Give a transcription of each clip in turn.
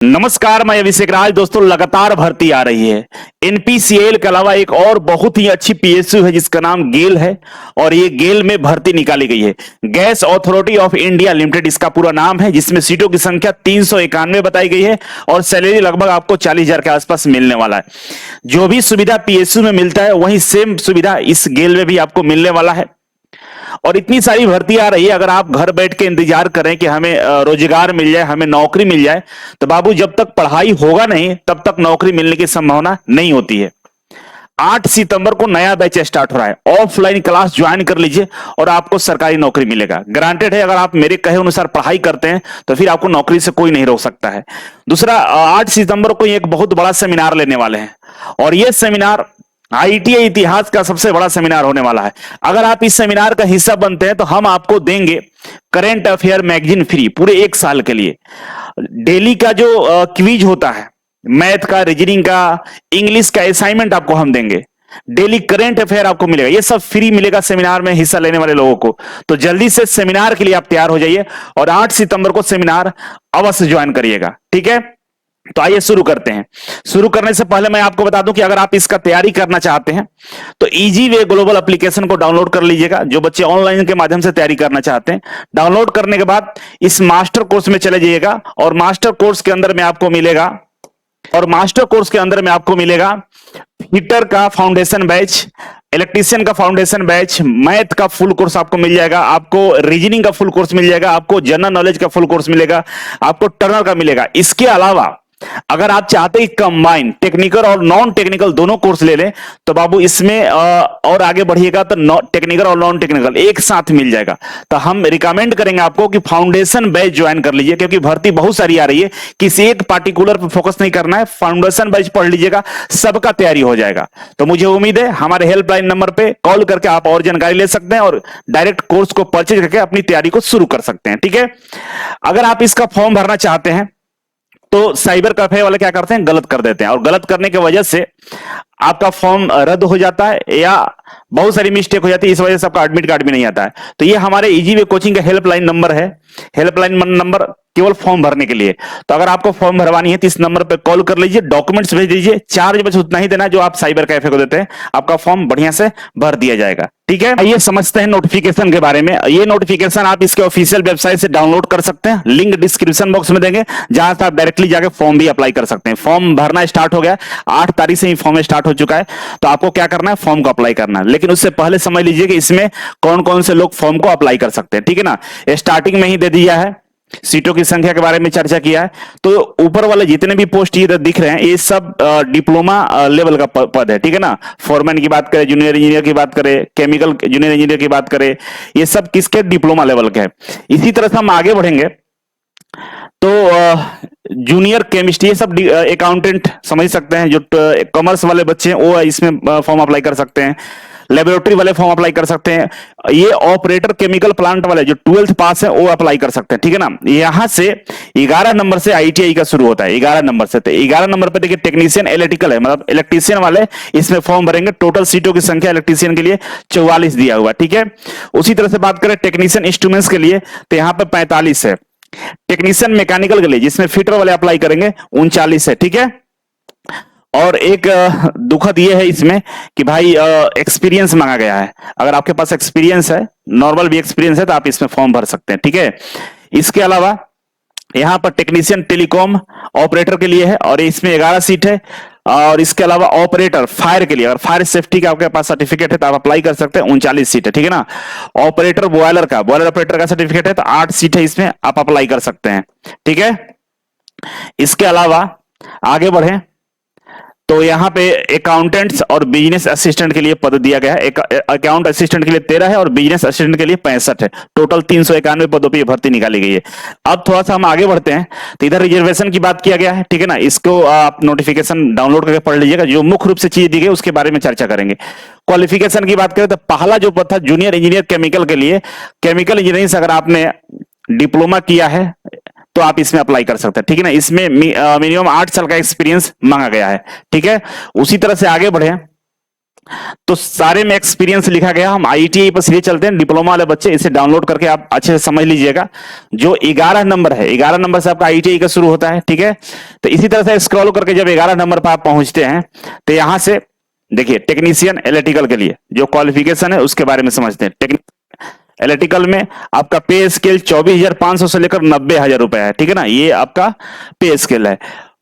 नमस्कार, मैं अभिषेक राज। दोस्तों, लगातार भर्ती आ रही है। एनपीसीएल के अलावा एक और बहुत ही अच्छी पीएसयू है जिसका नाम गेल है और ये गेल में भर्ती निकाली गई है। Gas authority of India limited इसका पूरा नाम है, जिसमें सीटों की संख्या 391 बताई गई है और सैलरी लगभग आपको 40,000 के आसपास मिलने वाला है। जो भी सुविधा पीएसयू में मिलता है वही सेम सुविधा इस गेल में भी आपको मिलने वाला है। और इतनी सारी भर्ती आ रही है, अगर आप घर बैठ के इंतजार करें कि हमें रोजगार मिल जाए, हमें नौकरी मिल जाए, तो बाबू जब तक पढ़ाई होगा नहीं तब तक नौकरी मिलने की संभावना नहीं होती है। 8 सितंबर को नया बैच स्टार्ट हो रहा है। ऑफलाइन क्लास ज्वाइन कर लीजिए और आपको सरकारी नौकरी मिलेगा, गारंटेड है। अगर आप मेरे कहे अनुसार पढ़ाई करते हैं तो फिर आपको नौकरी से कोई नहीं रोक सकता है। दूसरा, 8 सितंबर को एक बहुत बड़ा सेमिनार लेने वाले हैं और यह सेमिनार आईटीआई इतिहास का सबसे बड़ा सेमिनार होने वाला है। अगर आप इस सेमिनार का हिस्सा बनते हैं तो हम आपको देंगे करंट अफेयर मैगजीन फ्री पूरे 1 साल के लिए। डेली का जो क्विज होता है, मैथ का, रीजनिंग का, इंग्लिश का असाइनमेंट आपको हम देंगे। डेली करंट अफेयर आपको मिलेगा, ये सब फ्री मिलेगा सेमिनार में हिस्सा लेने वाले लोगों को। तो जल्दी से सेमिनार के लिए आप तैयार हो जाइए और 8 सितंबर को सेमिनार अवश्य ज्वाइन करिएगा, ठीक है। तो आइए शुरू करते हैं। शुरू करने से पहले मैं आपको बता दूं कि अगर आप इसका तैयारी करना चाहते हैं तो इजी वे ग्लोबल एप्लीकेशन को डाउनलोड कर लीजिएगा। जो बच्चे ऑनलाइन के माध्यम से तैयारी करना चाहते हैं, डाउनलोड करने के बाद इस मास्टर कोर्स में चले जाइएगा और मास्टर कोर्स के अंदर में आपको मिलेगा फिटर का फाउंडेशन बैच, इलेक्ट्रीशियन का फाउंडेशन बैच, मैथ का फुल कोर्स आपको मिल जाएगा, आपको रीजनिंग का फुल कोर्स मिल जाएगा, आपको जनरल नॉलेज का फुल कोर्स मिलेगा, आपको टर्नर का मिलेगा। इसके अलावा अगर आप चाहते हैं कंबाइन टेक्निकल और नॉन टेक्निकल दोनों कोर्स ले लें तो बाबू इसमें और आगे बढ़िएगा तो टेक्निकल और नॉन टेक्निकल एक साथ मिल जाएगा। तो हम रिकमेंड करेंगे आपको कि फाउंडेशन बैच ज्वाइन कर लीजिए, क्योंकि भर्ती बहुत सारी आ रही है। किसी एक पार्टिकुलर पर फोकस नहीं करना है, फाउंडेशन बैच पढ़ लीजिएगा, सबका तैयारी हो जाएगा। तो मुझे उम्मीद है हमारे हेल्पलाइन नंबर पे कॉल करके आप और जानकारी ले सकते हैं और डायरेक्ट कोर्स को परचेज करके अपनी तैयारी को शुरू कर सकते हैं, ठीक है। अगर आप इसका फॉर्म भरना चाहते हैं तो साइबर कैफे वाले क्या करते हैं, गलत कर देते हैं और गलत करने की वजह से आपका फॉर्म रद्द हो जाता है या बहुत सारी मिस्टेक हो जाती है। इस वजह से आपका एडमिट कार्ड भी नहीं आता है। तो ये हमारे इजी वे कोचिंग का हेल्पलाइन नंबर है। हेल्पलाइन नंबर केवल फॉर्म भरने के लिए। तो अगर आपको फॉर्म भरवानी है तो इस नंबर पे कॉल कर लीजिए, डॉक्यूमेंट्स भेज दीजिए। चार्ज बस उतना ही देना है जो आप साइबर कैफे को देते हैं, आपका फॉर्म बढ़िया से भर दिया जाएगा, ठीक है। आइए समझते हैं नोटिफिकेशन के बारे में। ये नोटिफिकेशन आप इसके ऑफिशियल वेबसाइट से डाउनलोड कर सकते हैं, लिंक डिस्क्रिप्शन बॉक्स में देंगे, जहां से आप डायरेक्टली जाकर फॉर्म भी अप्लाई कर सकते हैं। फॉर्म भरना स्टार्ट हो गया, 8 तारीख से ही फॉर्म स्टार्ट हो चुका है। तो आपको क्या करना है, फॉर्म को अप्लाई करना है। लेकिन उससे पहले समझ लीजिए कि इसमें कौन कौन से लोग फॉर्म को अप्लाई कर सकते हैं, ठीक है ना। स्टार्टिंग में ही दे दिया है, सीटों की संख्या के बारे में चर्चा किया है। तो ऊपर वाले जितने भी पोस्ट ये दिख रहे हैं, ये सब डिप्लोमा लेवल का पद है, ठीक है ना। फॉरमैन की बात करें, जूनियर इंजीनियर की बात करें, केमिकल जूनियर इंजीनियर की बात करें, ये सब किसके, डिप्लोमा लेवल के है। इसी तरह से हम आगे बढ़ेंगे तो जूनियर केमिस्ट्री, ये सब अकाउंटेंट समझ सकते हैं। जो कॉमर्स वाले बच्चे हैं वो इसमें फॉर्म अप्लाई कर सकते हैं। लेबोरेटरी वाले फॉर्म अप्लाई कर सकते हैं। ये ऑपरेटर केमिकल प्लांट वाले जो 12th पास है वो अप्लाई कर सकते हैं, ठीक है ना। यहां से 11 नंबर से आईटीआई का शुरू होता है, 11 नंबर से। तो 11 नंबर पे देखिए टेक्नीशियन इलेक्ट्रिकल है, मतलब इलेक्ट्रीशियन वाले इसमें फॉर्म भरेंगे। टोटल सीटों की संख्या इलेक्ट्रीशियन के लिए 44 दिया हुआ, ठीक है। उसी तरह से बात करें टेक्नीशियन इंस्ट्रूमेंट्स के लिए तो यहाँ पे 45 है। टेक्नीशियन मैकेनिकल के लिए जिसमें फिटर वाले अप्लाई करेंगे 39 है, ठीक है। और एक दुखद ये है इसमें कि भाई एक्सपीरियंस मांगा गया है। अगर आपके पास एक्सपीरियंस है, नॉर्मल भी एक्सपीरियंस है, तो आप इसमें फॉर्म भर सकते हैं, ठीक है। इसके अलावा यहां पर टेक्नीशियन टेलीकॉम ऑपरेटर के लिए है और इसमें 11 सीट है। और इसके अलावा ऑपरेटर फायर के लिए, अगर फायर सेफ्टी का आपके पास सर्टिफिकेट है तो आप अप्लाई कर सकते हैं, 39 सीट है, ठीक है ना। ऑपरेटर बॉयलर ऑपरेटर का सर्टिफिकेट है तो 8 सीट है, इसमें आप अप्लाई कर सकते हैं, ठीक है। इसके अलावा आगे बढ़े तो यहाँ पे अकाउंटेंट्स और बिजनेस असिस्टेंट के लिए पद दिया गया है। अकाउंट असिस्टेंट के लिए 13 है और बिजनेस असिस्टेंट के लिए 65 है। टोटल 391 पदों पर भर्ती निकाली गई है। अब थोड़ा सा हम आगे बढ़ते हैं तो इधर रिजर्वेशन की बात किया गया है, ठीक है ना। इसको आप नोटिफिकेशन डाउनलोड करके पढ़ लीजिएगा। जो मुख्य रूप से चीज दी गई उसके बारे में चर्चा करेंगे। क्वालिफिकेशन की बात करें तो पहला जो पद था जूनियर इंजीनियर केमिकल के लिए, केमिकल इंजीनियरिंग से अगर आपने डिप्लोमा किया है तो आप इसमें अप्लाई कर सकते हैं, ठीक है ना। इसमें मिनिमम 8 साल का एक्सपीरियंस मांगा गया है, ठीक है। उसी तरह से आगे बढ़े तो सारे में एक्सपीरियंस लिखा गया। हम आईटीआई पर सीधे चलते हैं, डिप्लोमा वाले बच्चे इसे डाउनलोड करके आप अच्छे से समझ लीजिएगा। जो 11 नंबर है, 11 नंबर से आपका आईटीआई का शुरू होता है, ठीक है। तो इसी तरह से स्क्रॉल करके जब 11 नंबर पर आप पहुंचते हैं तो यहां से देखिए टेक्नीशियन इलेक्ट्रिकल के लिए जो क्वालिफिकेशन है उसके बारे में समझते हैं। इलेक्ट्रिकल में आपका पे स्केल 24,500 से लेकर 90,000 रुपए है, ठीक है ना, ये आपका पे स्केल है।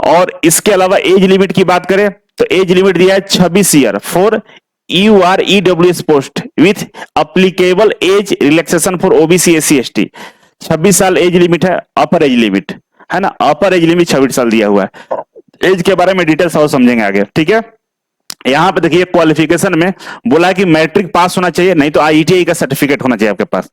और इसके अलावा एज लिमिट की बात करें तो एज लिमिट दिया है 26 year for UR EWS post with applicable age relaxation for OBC SC ST. 26 साल एज लिमिट है, अपर एज लिमिट है ना, अपर एज लिमिट 26 साल दिया हुआ है। एज के बारे में डिटेल्स और समझेंगे आगे, ठीक है। यहां पे देखिए क्वालिफिकेशन में बोला है कि मैट्रिक पास होना चाहिए, नहीं तो आईटीआई का सर्टिफिकेट होना चाहिए आपके पास।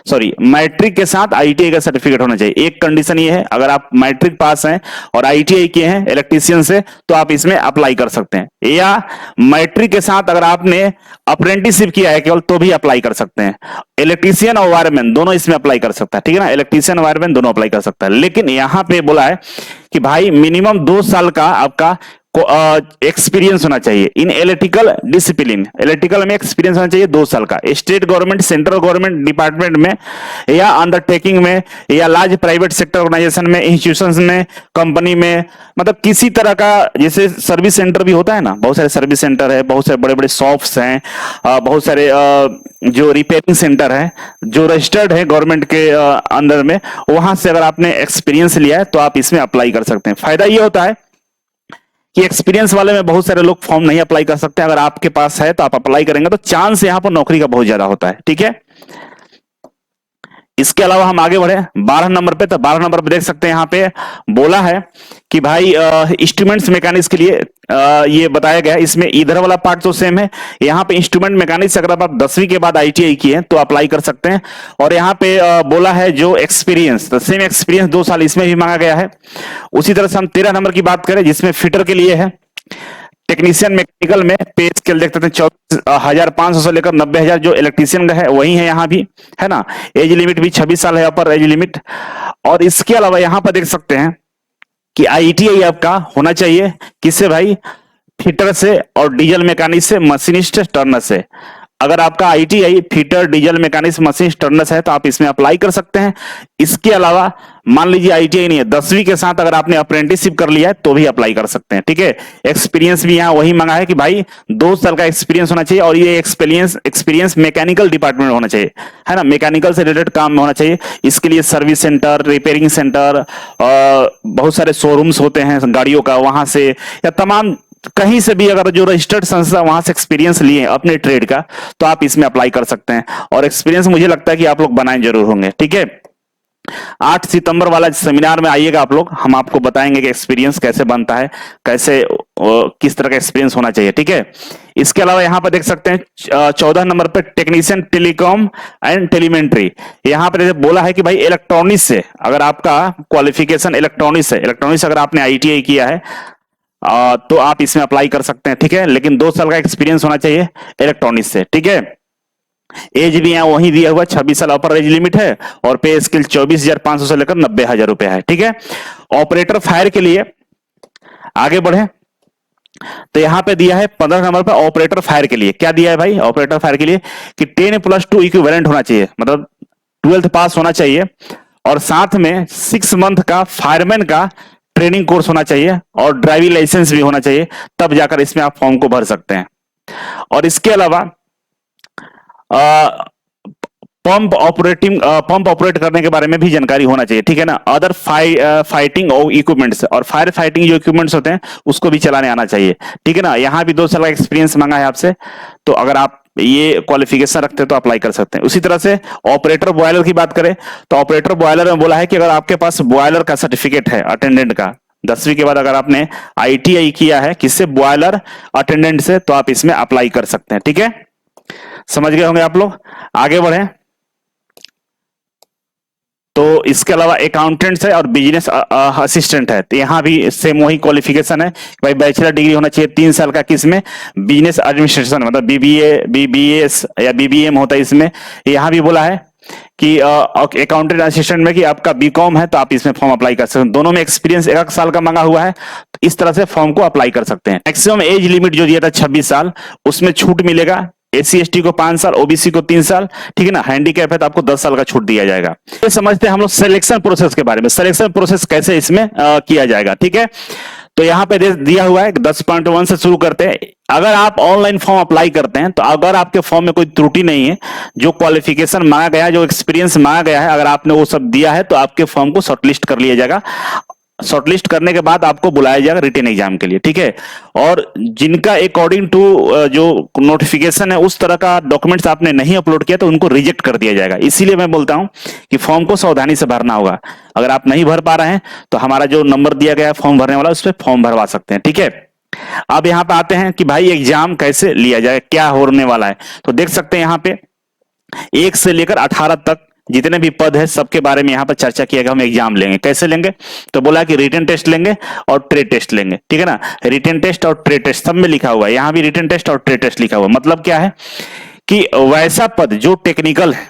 सॉरी, मैट्रिक के साथ आईटीआई का सर्टिफिकेट होना चाहिए। एक कंडीशन ये है, अगर आप मैट्रिक पास हैं और आईटीआई किए हैं इलेक्ट्रीशियन से तो आप इसमें अप्लाई कर सकते हैं, या मैट्रिक के साथ अगर आपने अप्रेंटिसशिप किया है केवल तो भी अप्लाई कर सकते हैं। इलेक्ट्रीशियन और वायरमैन दोनों इसमें अप्लाई कर सकता है, ठीक है ना, इलेक्ट्रीशियन वायरमैन दोनों अप्लाई कर सकता है। लेकिन यहां पे बोला है कि भाई मिनिमम 2 साल का आपका एक्सपीरियंस होना चाहिए इन इलेक्ट्रिकल डिसिप्लिन। इलेक्ट्रिकल में एक्सपीरियंस होना चाहिए 2 साल का, state government, central government department में या अंडरटेकिंग में या लार्ज प्राइवेट सेक्टर ऑर्गेनाइजेशन में, इंस्टीट्यूशंस में, कंपनी में, मतलब किसी तरह का, जैसे सर्विस सेंटर भी होता है ना, बहुत सारे सर्विस सेंटर है, बहुत सारे बड़े बड़े शॉप्स हैं, बहुत सारे जो रिपेयरिंग सेंटर है जो रजिस्टर्ड है गवर्नमेंट के अंदर में, वहां से अगर आपने एक्सपीरियंस लिया है तो आप इसमें अप्लाई कर सकते हैं। फायदा ये होता है कि एक्सपीरियंस वाले में बहुत सारे लोग फॉर्म नहीं अप्लाई कर सकते। अगर आपके पास है तो आप अप्लाई करेंगे तो चांस यहां पर नौकरी का बहुत ज्यादा होता है, ठीक है। इसके अलावा हम आगे बढ़े 12 नंबर पे, तो 12 नंबर पे देख सकते हैं, यहां पे बोला है कि भाई इंस्ट्रूमेंट्स मैकेनिक्स के लिए ये बताया गया है। इसमें इधर वाला पार्ट तो सेम है, यहाँ पे इंस्ट्रूमेंट मैकेनिक्स अगर आप 10वीं के बाद आईटीआई किए हैं तो अप्लाई कर सकते हैं। और यहाँ पे बोला है जो एक्सपीरियंस, तो सेम एक्सपीरियंस 2 साल इसमें भी मांगा गया है। उसी तरह से हम 13 नंबर की बात करें जिसमें फिटर के लिए है। टेक्नीशियन मैकेनिकल में पे स्केल देखते थे 24,500 से लेकर 90,000 जो इलेक्ट्रीशियन का है वही है यहाँ भी, है ना। एज लिमिट भी 26 साल है, अपर एज लिमिट। और इसके अलावा यहाँ पर देख सकते हैं कि आईटीआई आपका होना चाहिए किससे भाई, फिटर से और डीजल मैकेनिक से, मशीनिस्ट टर्नर से। अगर आपका ITI fitter diesel mechanic machinist Turner है तो आप इसमें अप्लाई कर सकते हैं। इसके अलावा मान लीजिए आईटीआई नहीं है, 10वीं के साथ अगर आपने अप्रेंटिसशिप कर लिया है तो भी अप्लाई कर सकते हैं, ठीक है। एक्सपीरियंस भी यहाँ वही मांगा है कि भाई 2 साल का एक्सपीरियंस होना चाहिए और ये एक्सपीरियंस मैकेनिकल डिपार्टमेंट में होना चाहिए, है ना, मैकेनिकल से रिलेटेड काम में होना चाहिए। इसके लिए सर्विस सेंटर, रिपेयरिंग सेंटर, बहुत सारे शोरूम्स होते हैं गाड़ियों का, वहां से या तमाम कहीं से भी अगर जो रजिस्टर्ड संस्था वहां से एक्सपीरियंस लिए अपने ट्रेड का तो आप इसमें अप्लाई कर सकते हैं। और एक्सपीरियंस मुझे लगता है कि आप लोग बनाए जरूर होंगे, ठीक है। 8 सितंबर वाला सेमिनार में आइएगा आप लोग, हम आपको बताएंगे कि एक्सपीरियंस कैसे बनता है, कैसे किस तरह का एक्सपीरियंस होना चाहिए, ठीक है। इसके अलावा यहां पर देख सकते हैं 14 नंबर पे टेक्नीशियन टेलीकॉम एंड टेलीमेंट्री। यहां पर बोला है कि भाई इलेक्ट्रॉनिक्स से अगर आपका क्वालिफिकेशन इलेक्ट्रॉनिक्स है, इलेक्ट्रॉनिक्स अगर आपने आईटीआई किया है तो आप इसमें अप्लाई कर सकते हैं, ठीक है। लेकिन 2 साल का एक्सपीरियंस होना चाहिए इलेक्ट्रॉनिक्स से, ठीक है। एज भी यहाँ वही दिया हुआ 26 साल अपर एज लिमिट है और पे स्किल 24,500 से लेकर 90,000 रुपए है, ठीक है। ऑपरेटर फायर के लिए आगे बढ़े तो यहां पे दिया है 15 नंबर पर ऑपरेटर फायर के लिए क्या दिया है भाई, ऑपरेटर फायर के लिए कि 10+2 इक्विवेलेंट होना चाहिए, मतलब 12th पास होना चाहिए और साथ में 6 मंथ का फायरमैन का ट्रेनिंग कोर्स होना चाहिए और ड्राइविंग लाइसेंस भी होना चाहिए, तब जाकर इसमें आप फॉर्म को भर सकते हैं। और इसके अलावा पंप ऑपरेट करने के बारे में भी जानकारी होना चाहिए, ठीक है ना। अदर फाइटिंग इक्विपमेंट्स और फायर फाइटिंग जो इक्विपमेंट्स होते हैं उसको भी चलाने आना चाहिए, ठीक है ना। यहां भी 2 साल का एक्सपीरियंस मांगा है आपसे, तो अगर आप ये क्वालिफिकेशन रखते हैं तो अप्लाई कर सकते हैं। उसी तरह से ऑपरेटर बॉयलर की बात करें तो ऑपरेटर बॉयलर में बोला है कि अगर आपके पास बॉयलर का सर्टिफिकेट है अटेंडेंट का, 10वीं के बाद अगर आपने आईटीआई किया है किससे, बॉयलर अटेंडेंट से, तो आप इसमें अप्लाई कर सकते हैं, ठीक है। समझ गए होंगे आप लोग। आगे बढ़े तो इसके अलावा अकाउंटेंट्स है और बिजनेस असिस्टेंट है, तो यहां भी सेम वही क्वालिफिकेशन है भाई, बैचलर डिग्री होना चाहिए 3 साल का, किसमें, बिजनेस एडमिनिस्ट्रेशन, मतलब बीबीए बीबीएस या बीबीएम होता है इसमें। यहां भी बोला है कि अकाउंटेंट असिस्टेंट में कि आपका बीकॉम है तो आप इसमें फॉर्म अप्लाई कर सकते हैं। दोनों में एक्सपीरियंस 1 साल का मांगा हुआ है, इस तरह से फॉर्म को अप्लाई कर सकते हैं। मैक्सिमम एज लिमिट जो दिया था 26 साल, उसमें छूट मिलेगा। SC/ST को 5 साल, OBC को 3 साल, ठीक है ना। हैंडीकैप है तो आपको 10 साल का छूट दिया जाएगा। ये समझते हैं हम लोग सिलेक्शन प्रोसेस के बारे में, सिलेक्शन प्रोसेस कैसे इसमें किया जाएगा, ठीक है। तो यहाँ पे दिया हुआ है 10.1 से शुरू करते हैं। अगर आप ऑनलाइन फॉर्म अप्लाई करते हैं तो अगर आपके फॉर्म में कोई त्रुटि नहीं है, जो क्वालिफिकेशन मांगा गया है, जो एक्सपीरियंस मांगा गया है, अगर आपने वो सब दिया है तो आपके फॉर्म को शॉर्टलिस्ट कर लिया जाएगा। शॉर्टलिस्ट करने के बाद आपको बुलाया जाएगा रिटन एग्जाम के लिए, ठीक है। और जिनका अकॉर्डिंग टू जो नोटिफिकेशन है उस तरह का डॉक्यूमेंट्स आपने नहीं अपलोड किया तो उनको रिजेक्ट कर दिया जाएगा। इसीलिए मैं बोलता हूं कि फॉर्म को सावधानी से भरना होगा। अगर आप नहीं भर पा रहे हैं तो हमारा जो नंबर दिया गया है फॉर्म भरने वाला, उस पर फॉर्म भरवा सकते हैं, ठीक है। अब यहां पे आते हैं कि भाई एग्जाम कैसे लिया जाए, क्या होने वाला है। तो देख सकते हैं यहां पे 1 से लेकर 18 तक जितने भी पद है सबके बारे में यहां पर चर्चा किया गया। हम एग्जाम लेंगे, कैसे लेंगे, तो बोला कि रिटन टेस्ट लेंगे और ट्रेड टेस्ट लेंगे, ठीक है ना। रिटन टेस्ट और ट्रेड टेस्ट सब में लिखा हुआ है, यहां भी रिटन टेस्ट और ट्रेड टेस्ट लिखा हुआ है। मतलब क्या है कि वैसा पद जो टेक्निकल है,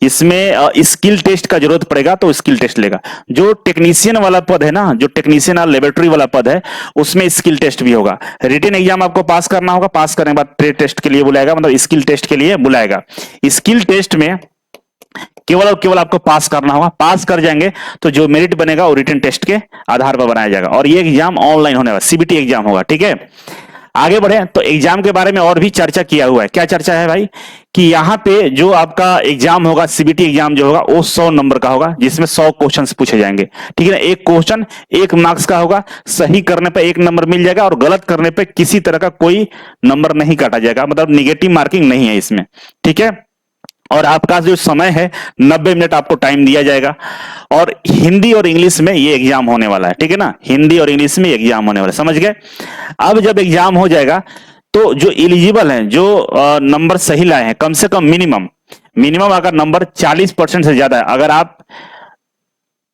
इसमें स्किल टेस्ट का जरूरत पड़ेगा तो स्किल टेस्ट लेगा। जो टेक्नीशियन वाला पद है ना, जो टेक्नीशियन और लेबोरेटरी वाला पद है, उसमें स्किल टेस्ट भी होगा। रिटन एग्जाम आपको पास करना होगा, पास करने के बाद ट्रेड टेस्ट के लिए बुलाएगा, मतलब स्किल टेस्ट के लिए बुलाएगा। स्किल टेस्ट में केवल और केवल आपको पास करना होगा। पास कर जाएंगे तो जो मेरिट बनेगा वो रिटन टेस्ट के आधार पर बनाया जाएगा। और ये एग्जाम ऑनलाइन होने वाला, CBT एग्जाम होगा, ठीक है। आगे बढ़े तो एग्जाम के बारे में और भी चर्चा किया हुआ है। क्या चर्चा है भाई, कि यहां पे जो आपका एग्जाम होगा, CBT एग्जाम जो होगा वो 100 नंबर का होगा, जिसमें 100 क्वेश्चंस पूछे जाएंगे, ठीक है ना। एक क्वेश्चन 1 मार्क्स का होगा, सही करने पे 1 नंबर मिल जाएगा और गलत करने पे किसी तरह का कोई नंबर नहीं काटा जाएगा, मतलब निगेटिव मार्किंग नहीं है इसमें, ठीक है। और आपका जो समय है 90 मिनट आपको टाइम दिया जाएगा। और हिंदी और इंग्लिश में ये एग्जाम होने वाला है, ठीक है ना। हिंदी और इंग्लिश में एग्जाम होने वाला है, समझ गए। अब जब एग्जाम हो जाएगा तो जो एलिजिबल हैं, जो नंबर सही लाए हैं, कम से कम मिनिमम अगर नंबर 40% से ज्यादा है, अगर आप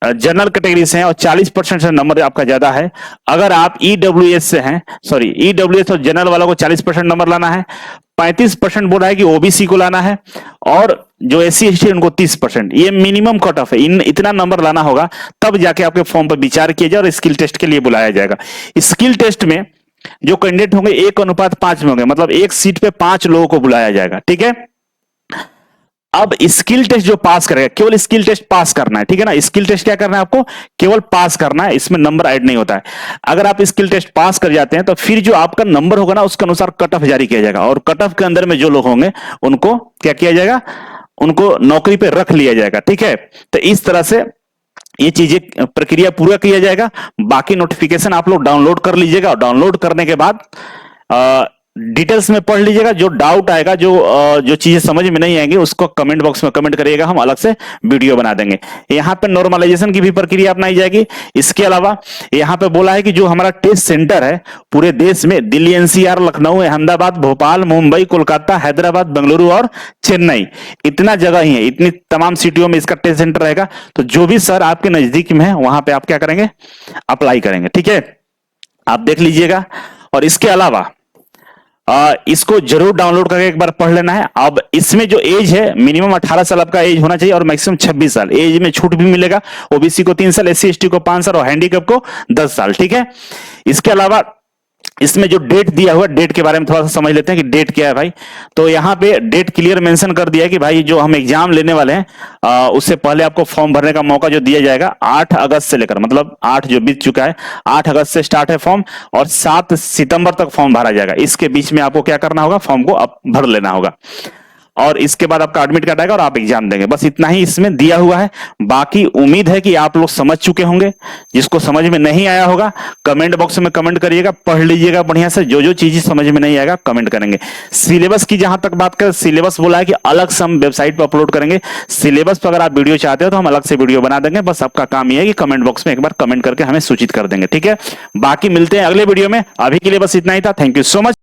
जनरल कैटेगरी से हैं और 40% से नंबर आपका ज्यादा है, अगर आप EWS से हैं, सॉरी EWS और जनरल वालों को 40% नंबर लाना है, 35% बोल रहा है कि OBC को लाना है, और जो SC/ST उनको 30%, ये मिनिमम कट ऑफ है। इतना नंबर लाना होगा तब जाके आपके फॉर्म पर विचार किया जाए और स्किल टेस्ट के लिए बुलाया जाएगा। स्किल टेस्ट में जो कैंडिडेट होंगे 1:5 में होंगे, मतलब एक सीट पे 5 लोगों को बुलाया जाएगा, ठीक है। अब स्किल टेस्ट जो पास करेगा, केवल स्किल टेस्ट पास करना है, ठीक है ना। स्किल टेस्ट क्या करना है आपको, केवल पास करना है, इसमें नंबर ऐड नहीं होता है। अगर आप स्किल टेस्ट पास कर जाते हैं तो फिर जो आपका नंबर होगा ना, उसके अनुसार कट ऑफ जारी किया जाएगा, और कट ऑफ के अंदर में जो लोग होंगे उनको क्या किया जाएगा, उनको नौकरी पे रख लिया जाएगा, ठीक है। तो इस तरह से ये चीजें प्रक्रिया पूरा किया जाएगा। बाकी नोटिफिकेशन आप लोग डाउनलोड कर लीजिएगा, और डाउनलोड करने के बाद डिटेल्स में पढ़ लीजिएगा। जो डाउट आएगा, जो चीजें समझ में नहीं आएंगी, उसको कमेंट बॉक्स में कमेंट करिएगा, हम अलग से वीडियो बना देंगे। यहाँ पे नॉर्मलाइजेशन की भी प्रक्रिया अपनाई जाएगी। इसके अलावा यहाँ पे बोला है कि जो हमारा टेस्ट सेंटर है पूरे देश में, दिल्ली NCR, लखनऊ, अहमदाबाद, भोपाल, मुंबई, कोलकाता, हैदराबाद, बेंगलुरु और चेन्नई, इतना जगह ही है, इतनी तमाम सिटियों में इसका टेस्ट सेंटर रहेगा। तो जो भी सर आपके नजदीक में है वहां पे आप क्या करेंगे, अप्लाई करेंगे, ठीक है। आप देख लीजिएगा। और इसके अलावा इसको जरूर डाउनलोड करके एक बार पढ़ लेना है। अब इसमें जो एज है, मिनिमम 18 साल आपका एज होना चाहिए और मैक्सिमम 26 साल। एज में छूट भी मिलेगा, OBC को 3 साल, SC/ST को 5 साल और हैंडीकैप को 10 साल, ठीक है। इसके अलावा इसमें जो डेट दिया हुआ, डेट के बारे में थोड़ा सा समझ लेते हैं कि डेट क्या है भाई। तो यहाँ पे डेट क्लियर मेंशन कर दिया है कि भाई जो हम एग्जाम लेने वाले हैं उससे पहले आपको फॉर्म भरने का मौका जो दिया जाएगा 8 अगस्त से लेकर, मतलब 8 जो बीत चुका है, 8 अगस्त से स्टार्ट है फॉर्म और 7 सितंबर तक फॉर्म भरा जाएगा। इसके बीच में आपको क्या करना होगा, फॉर्म को भर लेना होगा, और इसके बाद आपका एडमिट कार्ड आएगा और आप एग्जाम देंगे। बस इतना ही इसमें दिया हुआ है। बाकी उम्मीद है कि आप लोग समझ चुके होंगे। जिसको समझ में नहीं आया होगा कमेंट बॉक्स में कमेंट करिएगा, पढ़ लीजिएगा बढ़िया से। जो चीजें समझ में नहीं आएगा कमेंट करेंगे। सिलेबस की जहां तक बात करें, सिलेबस बोला है कि अलग से हम वेबसाइट पर अपलोड करेंगे। सिलेबस पर अगर आप वीडियो चाहते हो तो हम अलग से वीडियो बना देंगे। बस आपका काम यह है कि कमेंट बॉक्स में एक बार कमेंट करके हमें सूचित कर देंगे, ठीक है। बाकी मिलते हैं अगले वीडियो में। अभी के लिए बस इतना ही था। Thank you so much.